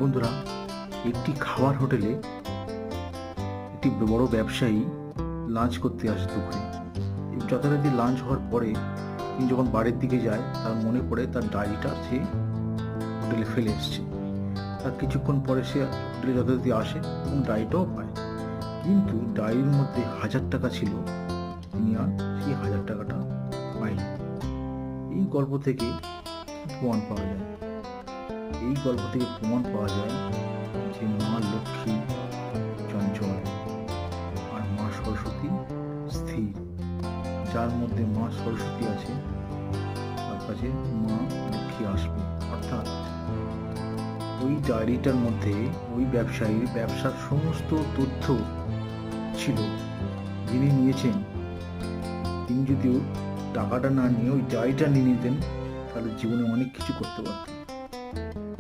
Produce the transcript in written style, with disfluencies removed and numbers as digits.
বন্ধুরা, একটি খাবার হোটেলে একটি বড় ব্যবসায়ী লাঞ্চ করতে আসে দুপুরে। যথারীতি লাঞ্চ হওয়ার পরে তিনি যখন বাড়ির দিকে যায়, তার মনে পড়ে তার ডায়েরিটা সে হোটেলে ফেলে এসছে। তার কিছুক্ষণ পরে সে হোটেলে যথারীতি আসে এবং ডায়েরিটাও পায়, কিন্তু ডায়েরির মধ্যে 1000 টাকা ছিল। তিনি আর সেই 1000 টাকাটা পায়নি। এই গল্প থেকে প্রমাণ পাওয়া যায় যে মা লক্ষ্মী চঞ্চল আর মা সরস্বতী স্থির। যার মধ্যে মা সরস্বতী আছে তার কাছে মা লক্ষ্মী আসবে। অর্থাৎ ওই ডায়েরিটার মধ্যে ওই ব্যবসায়ীর ব্যবসার সমস্ত তথ্য ছিল। যিনি নিয়েছেন তিনি যদিও টাকাটা না নিয়ে ওই ডায়েরিটা নিয়ে নিতেন, তাহলে জীবনে অনেক কিছু করতে পারতেন।